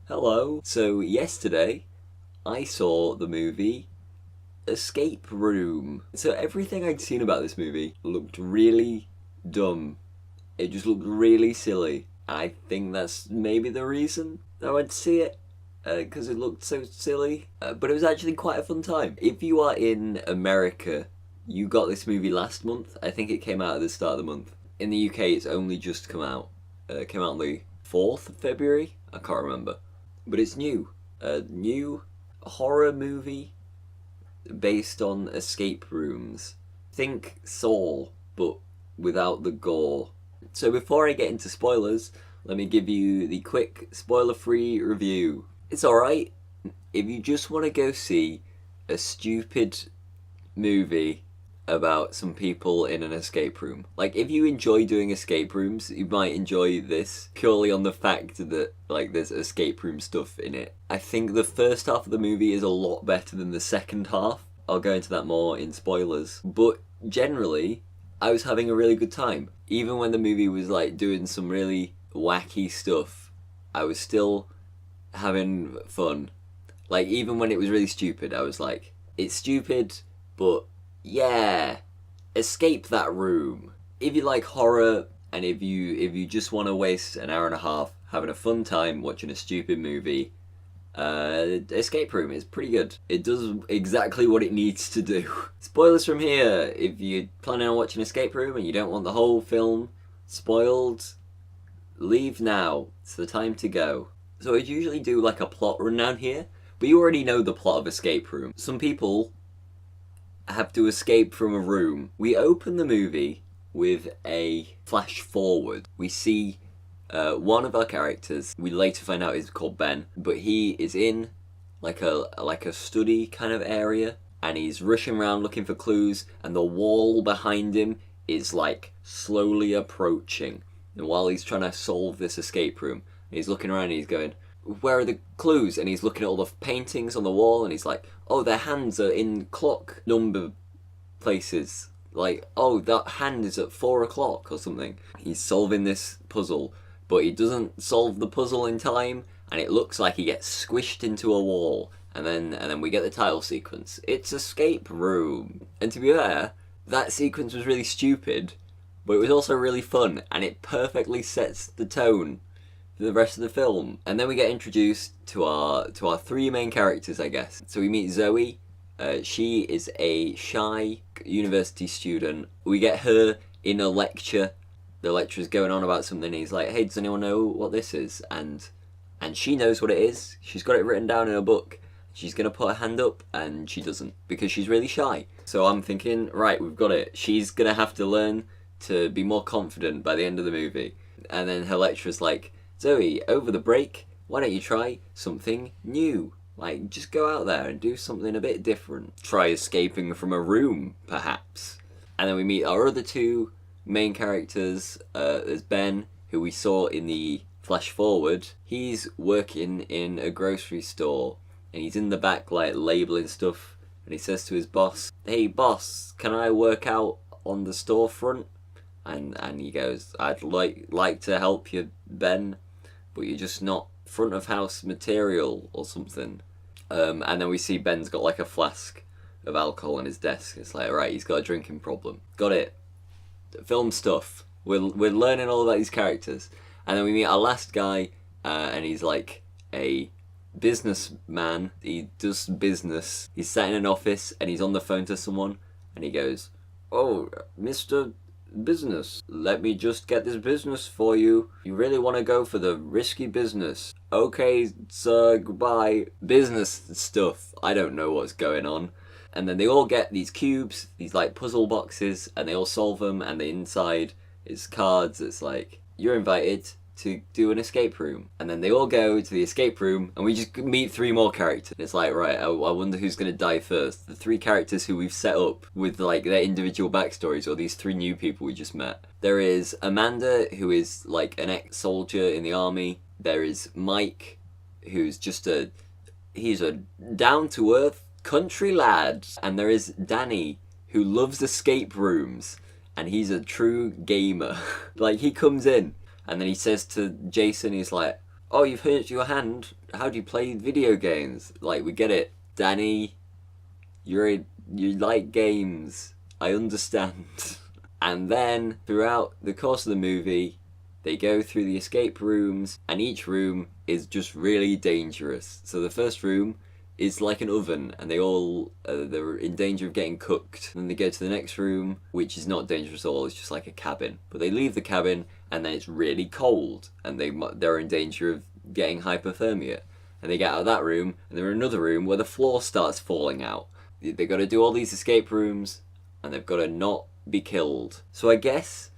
Hello. So, yesterday I saw the movie Escape Room. So, everything I'd seen about this movie looked really dumb. It just looked really silly. I think that's maybe the reason I went to see it. Because it looked so silly. But it was actually quite a fun time. If you are in America, you got this movie last month. I think it came out at the start of the month. In the UK, it's only just come out. It came out on the 4th of February? I can't remember. But it's new. A new horror movie based on escape rooms. Think Saw, but without the gore. So before I get into spoilers, let me give you the quick spoiler-free review. It's alright. If you just want to go see a stupid movie about some people in an escape room. Like, if you enjoy doing escape rooms, you might enjoy this purely on the fact that, like, there's escape room stuff in it. I think the first half of the movie is a lot better than the second half. I'll go into that more in spoilers. But generally, I was having a really good time. Even when the movie was, like, doing some really wacky stuff, I was still having fun. Like, even when it was really stupid, I was like, it's stupid, but yeah, escape that room. If you like horror and if you just want to waste an hour and a half having a fun time watching a stupid movie, Escape Room is pretty good. It does exactly what it needs to do. Spoilers from here. If you're planning on watching Escape Room and you don't want the whole film spoiled, leave now. It's the time to go. So I'd usually do like a plot rundown here, but you already know the plot of Escape Room. Some people have to escape from a room. We open the movie with a flash forward. We see one of our characters, we later find out is called Ben, but he is in like a study kind of area, and he's rushing around looking for clues, and the wall behind him is like slowly approaching. And while he's trying to solve this escape room, he's looking around and he's going, where are the clues? And he's looking at all the paintings on the wall and he's like, oh, their hands are in clock number places. Like, oh, that hand is at 4 o'clock or something. He's solving this puzzle, but he doesn't solve the puzzle in time, and it looks like he gets squished into a wall. And then we get the title sequence. It's Escape Room. And to be fair, that sequence was really stupid, but it was also really fun, and it perfectly sets the tone for the rest of the film. And then we get introduced to our three main characters, I guess. So we meet Zoe. She is a shy university student. We get her in a lecture. The lecturer's going on about something. He's like, hey, does anyone know what this is? And she knows what it is. She's got it written down in a book. She's going to put her hand up, and she doesn't, because she's really shy. So I'm thinking, right, we've got it. She's going to have to learn to be more confident by the end of the movie. And then her lecturer's like, Zoe, over the break, why don't you try something new? Like, just go out there and do something a bit different. Try escaping from a room, perhaps. And then we meet our other two main characters. There's Ben, who we saw in the flash forward. He's working in a grocery store, and he's in the back, like, labeling stuff. And he says to his boss, hey, boss, can I work out on the storefront? And he goes, I'd like to help you, Ben, but you're just not front of house material or something. And then we see Ben's got like a flask of alcohol on his desk. It's like, right, he's got a drinking problem. Got it. Film stuff. We're learning all about these characters. And then we meet our last guy, and he's like a businessman. He does business. He's sat in an office and he's on the phone to someone, and he goes, oh, Mr. Business, let me just get this business for you. You really want to go for the risky business? Okay, sir, goodbye. Business stuff. I don't know what's going on. And then they all get these cubes, these like puzzle boxes, and they all solve them, and the inside is cards. It's like, you're invited to do an escape room. And then they all go to the escape room, and we just meet three more characters. It's like, right, I wonder who's going to die first. The three characters who we've set up with like their individual backstories, or these three new people we just met. There is Amanda, who is like an ex-soldier in the army. There is Mike, who's just he's a down-to-earth country lad. And there is Danny, who loves escape rooms, and he's a true gamer. Like, he comes in, and then he says to Jason, he's like, oh, you've hurt your hand. How do you play video games? Like, we get it. Danny, you like games. I understand. And then, throughout the course of the movie, they go through the escape rooms, and each room is just really dangerous. So the first room is like an oven, and they're in danger of getting cooked. And then they go to the next room, which is not dangerous at all. It's just like a cabin. But they leave the cabin, and then it's really cold, and they're in danger of getting hypothermia. And they get out of that room, and they're in another room where the floor starts falling out. They've got to do all these escape rooms, and they've got to not be killed. So I guess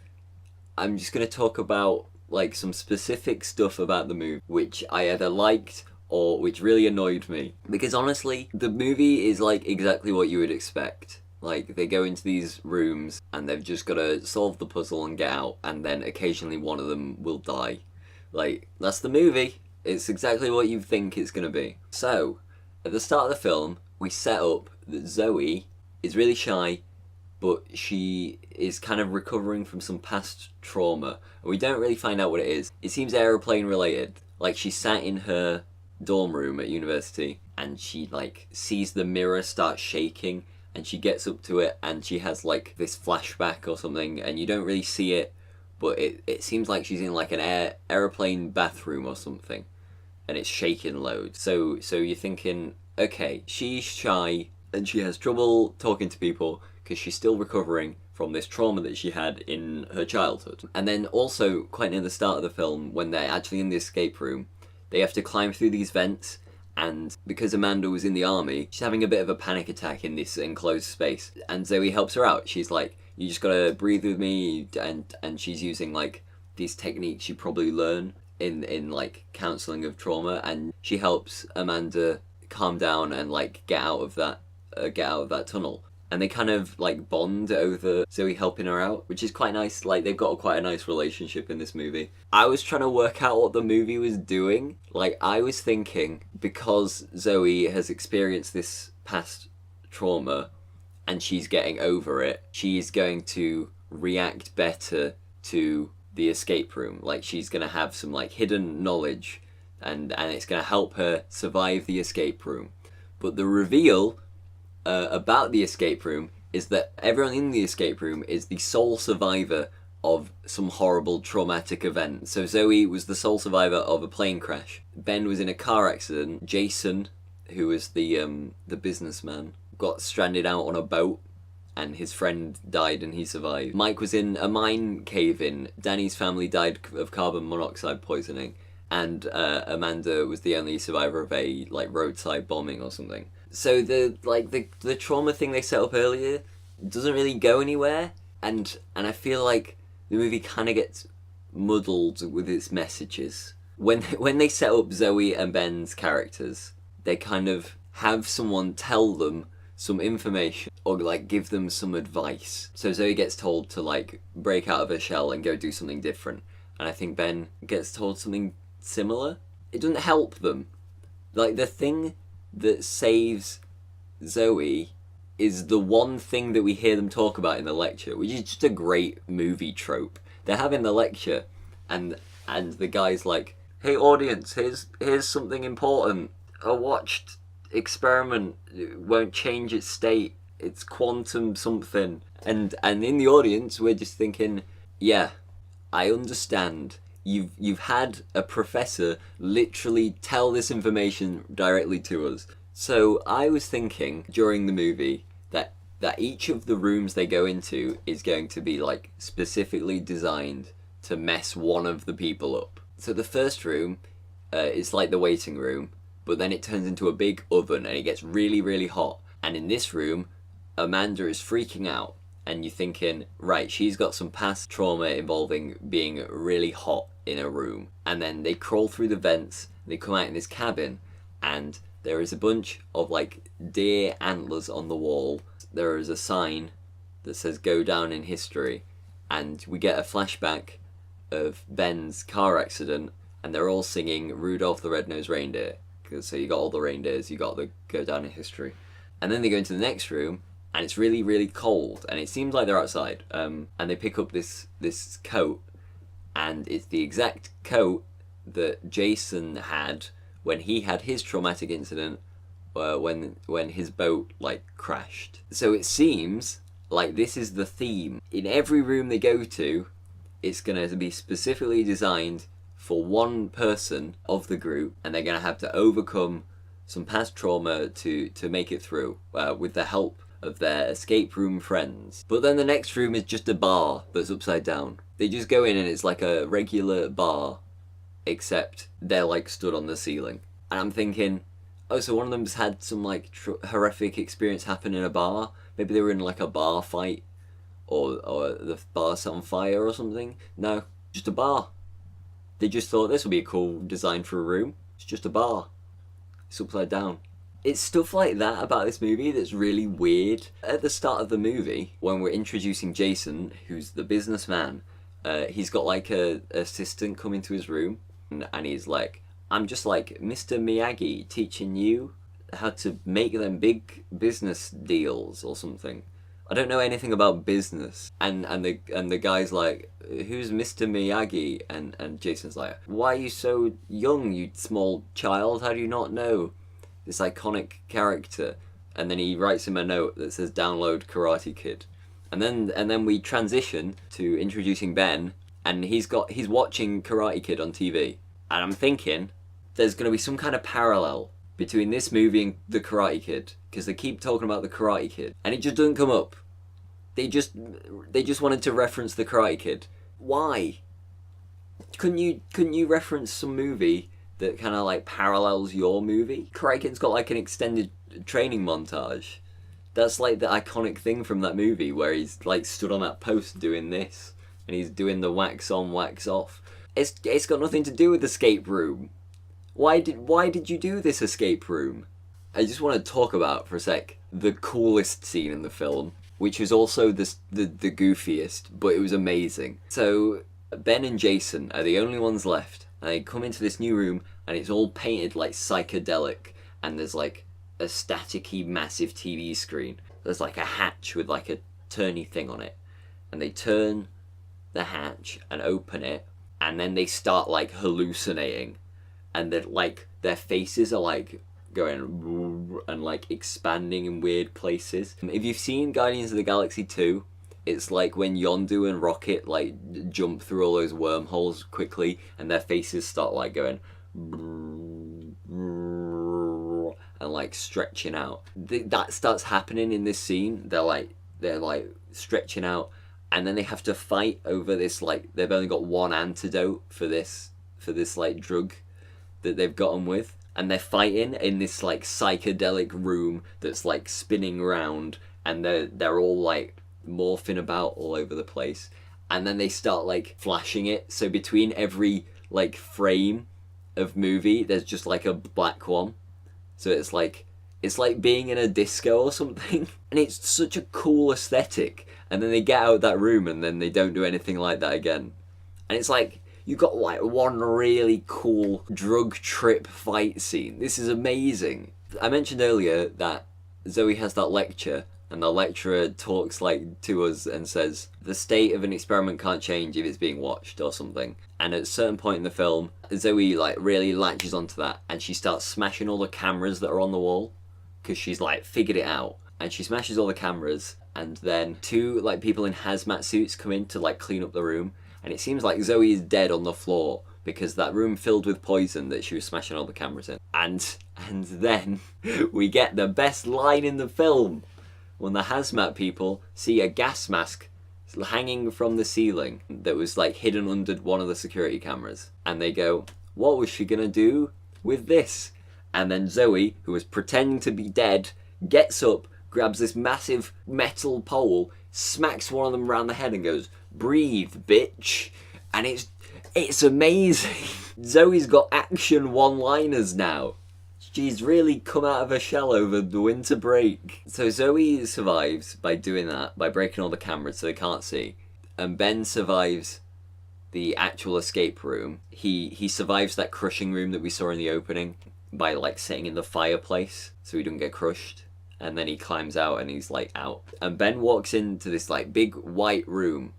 I'm just going to talk about like some specific stuff about the movie which I either liked or which really annoyed me. Because honestly, the movie is like exactly what you would expect. Like, they go into these rooms and they've just got to solve the puzzle and get out, and then occasionally one of them will die. Like, that's the movie. It's exactly what you think it's going to be. So, at the start of the film, we set up that Zoe is really shy, but she is kind of recovering from some past trauma. And we don't really find out what it is. It seems aeroplane related. Like, she sat in her dorm room at university and she like sees the mirror start shaking, and she gets up to it and she has like this flashback or something, and you don't really see it, but it seems like she's in like an aeroplane bathroom or something, and it's shaking loads. So you're thinking, okay, she's shy and she has trouble talking to people because she's still recovering from this trauma that she had in her childhood. And then also, quite near the start of the film, when they're actually in the escape room, they have to climb through these vents, and because Amanda was in the army, she's having a bit of a panic attack in this enclosed space, and Zoe helps her out. She's like, you just gotta breathe with me, and she's using like these techniques you probably learn in like counselling of trauma, and she helps Amanda calm down and like get out of that tunnel. And they kind of like bond over Zoe helping her out, which is quite nice. Like, they've got quite a nice relationship in this movie. I was trying to work out what the movie was doing. Like, I was thinking, because Zoe has experienced this past trauma and she's getting over it, she's going to react better to the escape room. Like, she's going to have some like hidden knowledge, and it's going to help her survive the escape room. But the reveal about the escape room is that everyone in the escape room is the sole survivor of some horrible traumatic event. So Zoe was the sole survivor of a plane crash. Ben was in a car accident. Jason, who was the businessman, got stranded out on a boat, and his friend died and he survived. Mike was in a mine cave-in. Danny's family died of carbon monoxide poisoning, and Amanda was the only survivor of a like roadside bombing or something. So the trauma thing they set up earlier doesn't really go anywhere, and I feel like the movie kind of gets muddled with its messages. When they set up Zoe and Ben's characters, they kind of have someone tell them some information or like give them some advice. So Zoe gets told to like break out of her shell and go do something different, and I think Ben gets told something similar. It doesn't help them. Like, the thing that saves Zoe is the one thing that we hear them talk about in the lecture, which is just a great movie trope. They're having the lecture, and the guy's like, hey audience, here's something important. A watched experiment won't change its state. It's quantum something. And in the audience, we're just thinking, yeah, I understand. You've had a professor literally tell this information directly to us. So I was thinking during the movie that each of the rooms they go into is going to be like specifically designed to mess one of the people up. So the first room is like the waiting room, but then it turns into a big oven and it gets really, really hot. And in this room, Amanda is freaking out. And you're thinking, right, she's got some past trauma involving being really hot in a room. And then they crawl through the vents, they come out in this cabin, and there is a bunch of like deer antlers on the wall. There is a sign that says "Go down in history," and we get a flashback of Ben's car accident, and they're all singing Rudolph the Red-Nosed Reindeer. So you got all the reindeers, you got the "Go down in history." And then they go into the next room, and it's really, really cold, and it seems like they're outside. And they pick up this coat, and it's the exact coat that Jason had when he had his traumatic incident when his boat like crashed. So it seems like this is the theme. In every room they go to, it's going to be specifically designed for one person of the group, and they're going to have to overcome some past trauma to make it through with the help of their escape room friends. But then the next room is just a bar that's upside down. They just go in and it's like a regular bar, except they're like stood on the ceiling. And I'm thinking, oh, so one of them's had some like horrific experience happen in a bar. Maybe they were in like a bar fight, or the bar's on fire or something. No, just a bar. They just thought this would be a cool design for a room. It's just a bar. It's upside down. It's stuff like that about this movie that's really weird. At the start of the movie, when we're introducing Jason, who's the businessman, he's got like a assistant come into his room, and he's like, I'm just like Mr. Miyagi teaching you how to make them big business deals or something. I don't know anything about business. And the guy's like, who's Mr. Miyagi? And Jason's like, why are you so young, you small child? How do you not know this iconic character? And then he writes him a note that says download Karate Kid. And then we transition to introducing Ben, and he's watching Karate Kid on TV. And I'm thinking there's going to be some kind of parallel between this movie and the Karate Kid, because they keep talking about the Karate Kid and it just doesn't come up. They just wanted to reference the Karate Kid. Why? Couldn't you reference some movie that kind of like parallels your movie? Karate Kid's got like an extended training montage. That's like the iconic thing from that movie where he's like stood on that post doing this and he's doing the wax on, wax off. It's got nothing to do with Escape Room. Why did you do this escape room? I just want to talk about for a sec the coolest scene in the film, which was also the goofiest, but it was amazing. So Ben and Jason are the only ones left, and they come into this new room and it's all painted like psychedelic, and there's like a staticky massive TV screen. There's like a hatch with like a turny thing on it, and they turn the hatch and open it, and then they start like hallucinating, and that like their faces are like going and like expanding in weird places. If you've seen Guardians of the Galaxy 2, it's like when Yondu and Rocket like jump through all those wormholes quickly and their faces start like going and like stretching out. That starts happening in this scene. They're like stretching out, and then they have to fight over this, like they've only got one antidote for this like drug that they've gotten with, and they're fighting in this like psychedelic room that's like spinning around, and they're all like morphing about all over the place, and then they start like flashing it, so between every like frame of movie there's just like a black one, so it's like being in a disco or something. And it's such a cool aesthetic, and then they get out of that room and then they don't do anything like that again, and it's like you got like one really cool drug trip fight scene. This is amazing. I mentioned earlier that Zoe has that lecture, and the lecturer talks like to us and says the state of an experiment can't change if it's being watched or something. And at a certain point in the film, Zoe like really latches onto that, and she starts smashing all the cameras that are on the wall because she's like figured it out. And she smashes all the cameras, and then two like people in hazmat suits come in to like clean up the room. And it seems like Zoe is dead on the floor because that room filled with poison that she was smashing all the cameras in. And then we get the best line in the film when the hazmat people see a gas mask hanging from the ceiling that was like hidden under one of the security cameras. And they go, what was she gonna do with this? And then Zoe, who was pretending to be dead, gets up, grabs this massive metal pole, smacks one of them around the head and goes, breathe, bitch. And it's amazing. Zoe's got action one-liners now. She's really come out of her shell over the winter break. So Zoe survives by doing that, by breaking all the cameras so they can't see. And Ben survives the actual escape room. He survives that crushing room that we saw in the opening by like sitting in the fireplace so he doesn't get crushed. And then he climbs out and he's like out. And Ben walks into this like big white room,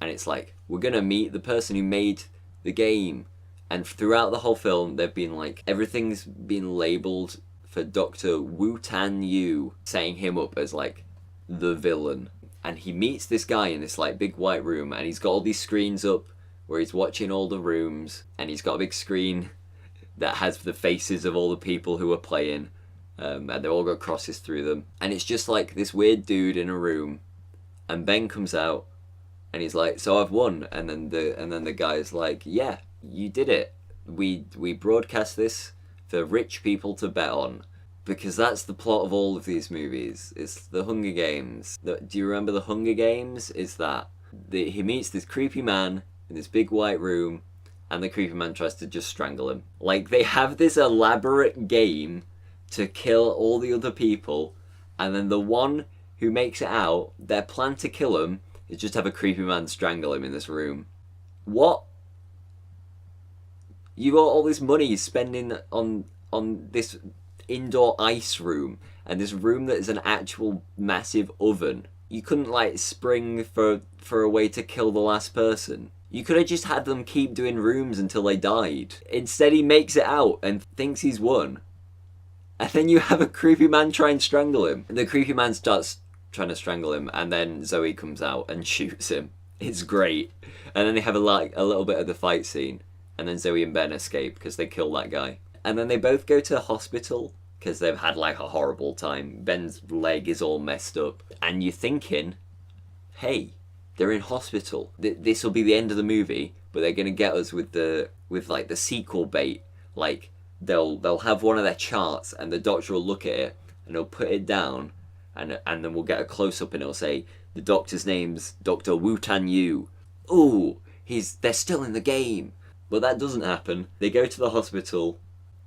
and it's like, we're gonna meet the person who made the game. And throughout the whole film, they've been like, everything's been labeled for Dr. Wu-Tan Yu, setting him up as like the villain. And he meets this guy in this like big white room, and he's got all these screens up where he's watching all the rooms, and he's got a big screen that has the faces of all the people who are playing, and they've all got crosses through them. And it's just like this weird dude in a room, and Ben comes out, and he's like, "So I've won." And then the guy's like, "Yeah, you did it. We broadcast this for rich people to bet on." Because that's the plot of all of these movies. It's the Hunger Games. Do you remember the Hunger Games? Is that he meets this creepy man in this big white room, and the creepy man tries to just strangle him. Like, they have this elaborate game to kill all the other people, and then the one who makes it out, their plan to kill him is just have a creepy man strangle him in this room. What? You got all this money spending on this indoor ice room, and this room that is an actual massive oven. You couldn't like spring for a way to kill the last person. You could have just had them keep doing rooms until they died. Instead, he makes it out and thinks he's won. And then you have a creepy man try and strangle him. The creepy man starts trying to strangle him, and then Zoe comes out and shoots him. It's great. And then they have a little bit of the fight scene, and then Zoe and Ben escape because they kill that guy. And then they both go to hospital because they've had like a horrible time. Ben's leg is all messed up. And you're thinking, hey, they're in hospital. This will be the end of the movie, but they're going to get us with like the sequel bait. Like, they'll have one of their charts, and the doctor will look at it, and he'll put it down, and then we'll get a close-up, and it'll say, the doctor's name's Dr. Wu-Tan Yu. Ooh, they're still in the game. But that doesn't happen. They go to the hospital,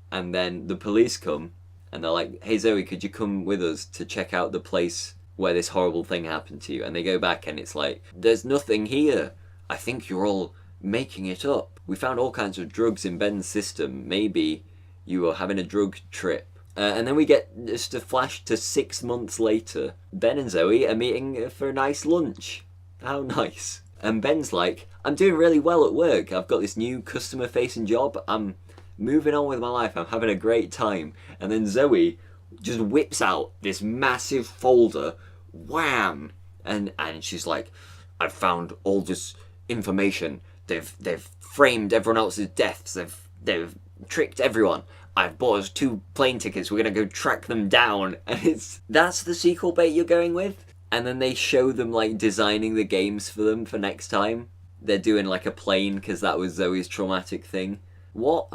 and then the police come, and they're like, hey Zoe, could you come with us to check out the place where this horrible thing happened to you? And they go back, and it's like, there's nothing here. I think you're all making it up. We found all kinds of drugs in Ben's system. Maybe you were having a drug trip. And then we get just a flash to 6 months later. Ben and Zoe are meeting for a nice lunch. How nice. And Ben's like, I'm doing really well at work. I've got this new customer-facing job. I'm moving on with my life. I'm having a great time. And then Zoe just whips out this massive folder. Wham! And she's like, I've found all this information. They've framed everyone else's deaths. They've tricked everyone. I've bought us 2 plane tickets. We're gonna go track them down. And that's the sequel bait you're going with? And then they show them like designing the games for them for next time. They're doing like a plane because that was Zoe's traumatic thing. What?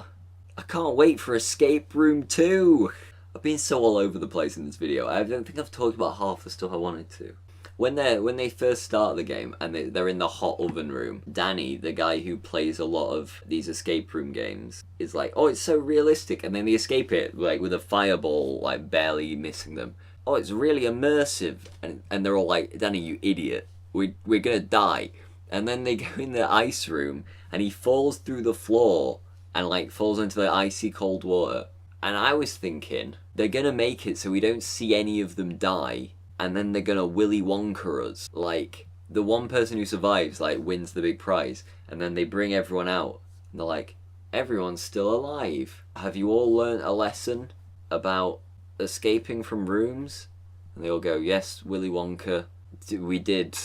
I can't wait for Escape Room 2. I've been so all over the place in this video. I don't think I've talked about half the stuff I wanted to. When they first start the game and they're in the hot oven room, Danny, the guy who plays a lot of these escape room games, is like, oh, it's so realistic. And then they escape it like with a fireball, like barely missing them. Oh, it's really immersive. And they're all like, Danny, you idiot. We're gonna die. And then they go in the ice room and he falls through the floor and like falls into the icy cold water. And I was thinking, they're gonna make it so we don't see any of them die, and then they're gonna Willy Wonka us. Like, the one person who survives like wins the big prize, and then they bring everyone out and they're like, everyone's still alive. Have you all learnt a lesson about escaping from rooms? And they all go, yes, Willy Wonka, we did.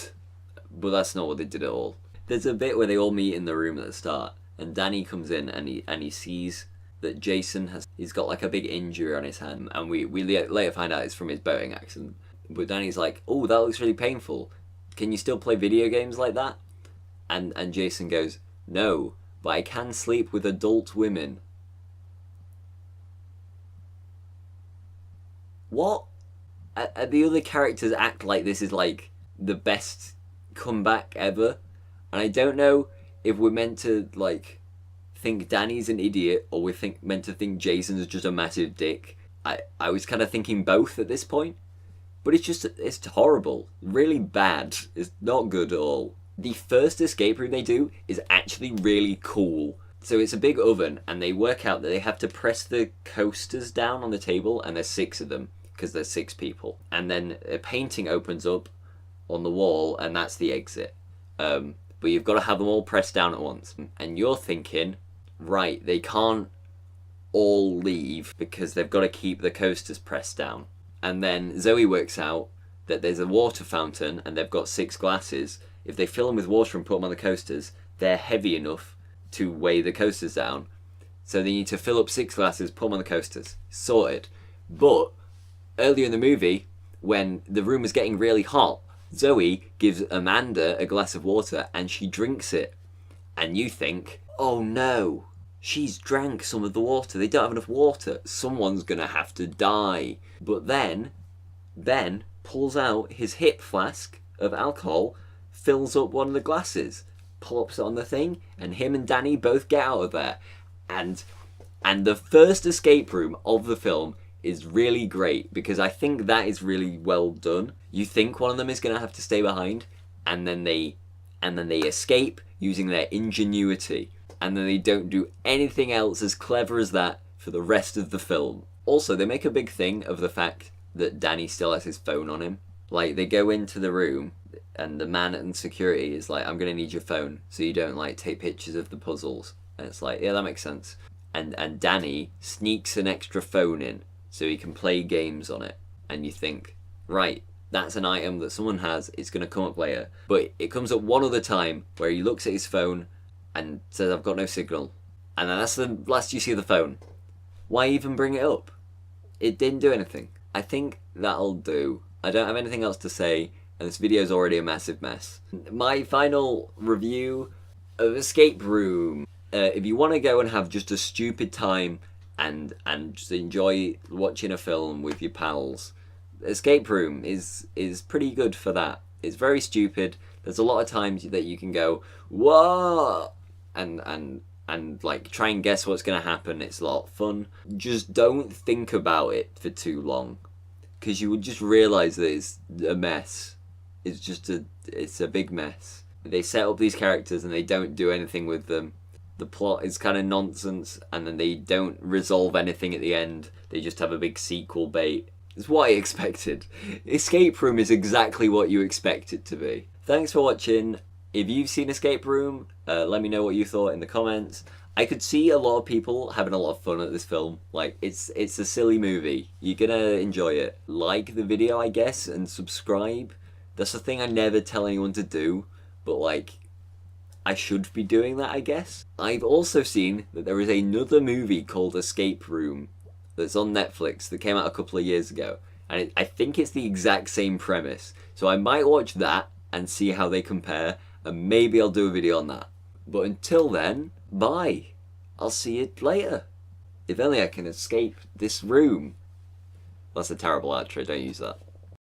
But that's not what they did at all. There's a bit where they all meet in the room at the start, and Danny comes in and he sees that Jason he's got like a big injury on his hand, and we later find out it's from his boating accident. But Danny's like, oh, that looks really painful. Can you still play video games like that? And Jason goes, no, but I can sleep with adult women. What? The other characters act like this is like the best comeback ever, and I don't know if we're meant to like think Danny's an idiot or we're meant to think Jason's just a massive dick. I was kind of thinking both at this point, but it's horrible, really bad. It's not good at all. The first escape room they do is actually really cool. So it's a big oven, and they work out that they have to press the coasters down on the table, and there's 6 of them because there's 6 people, and then a painting opens up on the wall, and that's the exit. But you've got to have them all pressed down at once. And you're thinking, right, they can't all leave because they've got to keep the coasters pressed down. And then Zoe works out that there's a water fountain and they've got 6 glasses. If they fill them with water and put them on the coasters, they're heavy enough to weigh the coasters down. So they need to fill up 6 glasses, put them on the coasters. Sorted. But earlier in the movie, when the room was getting really hot, Zoe gives Amanda a glass of water and she drinks it. And you think, oh no, she's drank some of the water. They don't have enough water. Someone's gonna have to die. But then Ben pulls out his hip flask of alcohol, fills up one of the glasses, plops it on the thing, and him and Danny both get out of there. And the first escape room of the film is really great because I think that is really well done. You think one of them is gonna have to stay behind, and then they escape using their ingenuity. And then they don't do anything else as clever as that for the rest of the film. Also, they make a big thing of the fact that Danny still has his phone on him. Like, they go into the room and the man in security is like, I'm gonna need your phone so you don't like take pictures of the puzzles. And it's like, yeah, that makes sense. And Danny sneaks an extra phone in so he can play games on it. And you think, right, that's an item that someone has, it's gonna come up later. But it comes up one other time where he looks at his phone and says, I've got no signal. And then that's the last you see of the phone. Why even bring it up? It didn't do anything. I think that'll do. I don't have anything else to say, and this video is already a massive mess. My final review of Escape Room. If you want to go and have just a stupid time and just enjoy watching a film with your pals, Escape Room is pretty good for that. It's very stupid. There's a lot of times that you can go, whoa, and like try and guess what's going to happen. It's a lot of fun. Just don't think about it for too long, because you would just realise that it's a mess. It's a big mess. They set up these characters and they don't do anything with them. The plot is kind of nonsense, and then they don't resolve anything at the end. They just have a big sequel bait. It's what I expected. Escape Room is exactly what you expect it to be. Thanks for watching. If you've seen Escape Room, let me know what you thought in the comments. I could see a lot of people having a lot of fun at this film. Like, it's a silly movie. You're gonna enjoy it. Like the video, I guess, and subscribe. That's the thing I never tell anyone to do, but like, I should be doing that, I guess. I've also seen that there is another movie called Escape Room that's on Netflix that came out a couple of years ago. And I think it's the exact same premise. So I might watch that and see how they compare, and maybe I'll do a video on that. But until then, bye. I'll see you later. If only I can escape this room. That's a terrible outro, don't use that.